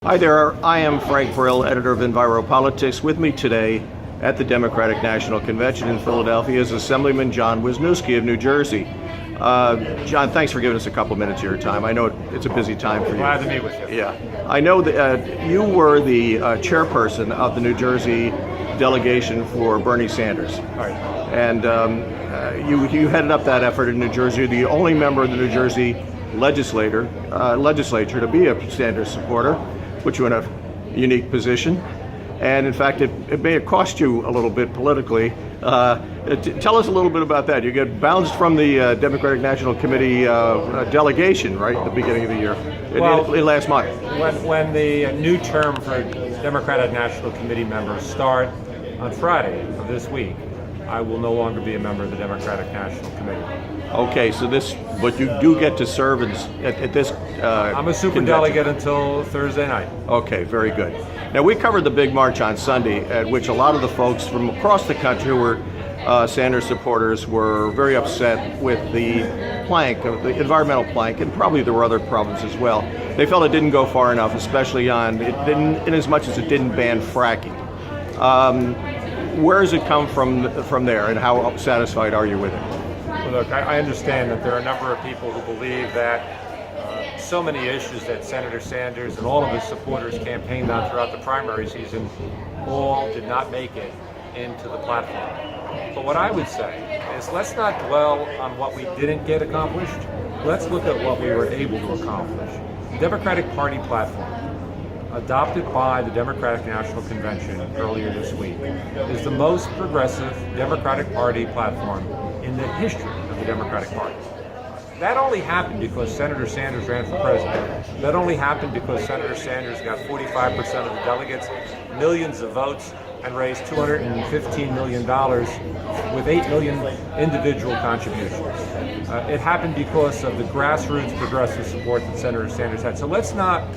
Hi there, I am Frank Brill, editor of EnviroPolitics. With me today at the Democratic National Convention in Philadelphia is Assemblyman John Wizniewski of New Jersey. John, thanks for giving us a couple minutes of your time. I know it's a busy time for you. Glad to meet with you. Yeah. I know that you were the chairperson of the New Jersey delegation for Bernie Sanders. Right. And you headed up that effort in New Jersey. You're the only member of the New Jersey legislature to be a Sanders supporter, put you in a unique position. And in fact, it may have cost you a little bit politically. Tell us a little bit about that. You get bounced from the Democratic National Committee delegation, right, at the beginning of the year, last month. When the new term for Democratic National Committee members start on Friday of this week, I will no longer be a member of the Democratic National Committee. Okay, but you do get to serve at this I'm a superdelegate until Thursday night. Okay, very good. Now, we covered the big march on Sunday, at which a lot of the folks from across the country who were Sanders supporters were very upset with the plank, the environmental plank, and probably there were other problems as well. They felt it didn't go far enough, especially in as much as it didn't ban fracking. Where does it come from there, and how satisfied are you with it? Well, look, I understand that there are a number of people who believe that so many issues that Senator Sanders and all of his supporters campaigned on throughout the primary season all did not make it into the platform. But what I would say is, let's not dwell on what we didn't get accomplished. Let's look at what we were able to accomplish. The Democratic Party platform, adopted by the Democratic National Convention earlier this week, is the most progressive Democratic Party platform in the history of the Democratic Party. That only happened because Senator Sanders ran for president. That only happened because Senator Sanders got 45% of the delegates, millions of votes, and raised $215 million with 8 million individual contributions. It happened because of the grassroots progressive support that Senator Sanders had. So let's not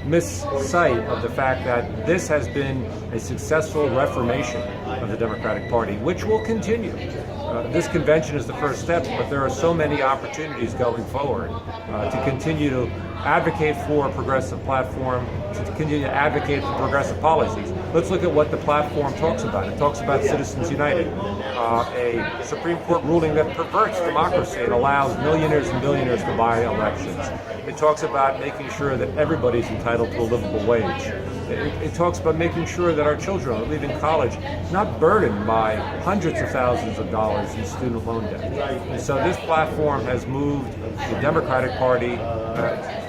miss sight of the fact that this has been a successful reformation of the Democratic Party, which will continue. This convention is the first step, but there are so many opportunities going forward to continue to advocate for a progressive platform, to continue to advocate for progressive policies. Let's look at what the platform talks about. It talks about Citizens United, a Supreme Court ruling that perverts democracy and allows millionaires and billionaires to buy elections. It talks about making sure that everybody's entitled to a livable wage. It talks about making sure that our children are leaving college not burdened by hundreds of thousands of dollars in student loan debt. And so this platform has moved the Democratic Party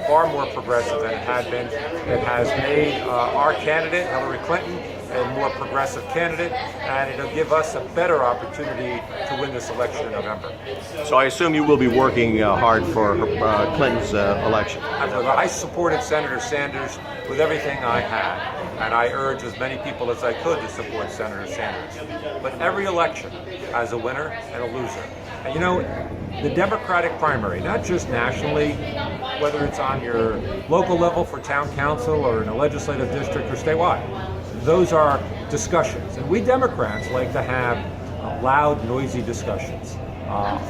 far more progressive than it had been. It has made our candidate, Hillary Clinton, a more progressive candidate, and it'll give us a better opportunity to win this election in November. So I assume you will be working hard for Clinton's election. I supported Senator Sanders with everything I had, and I urge as many people as I could to support Senator Sanders. But every election has a winner and a loser. And you know, the Democratic primary, not just nationally, whether it's on your local level for town council or in a legislative district or statewide, those are discussions. And we Democrats like to have loud, noisy discussions.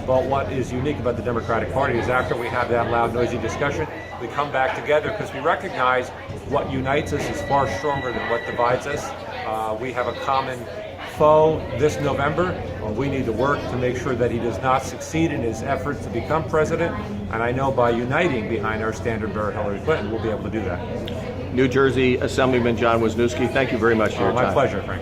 But what is unique about the Democratic Party is after we have that loud, noisy discussion, we come back together because we recognize what unites us is far stronger than what divides us. We have a common foe this November. We need to work to make sure that he does not succeed in his efforts to become president. And I know by uniting behind our standard bearer, Hillary Clinton, we'll be able to do that. New Jersey Assemblyman John Wizniewski, thank you very much for your time. My pleasure, Frank.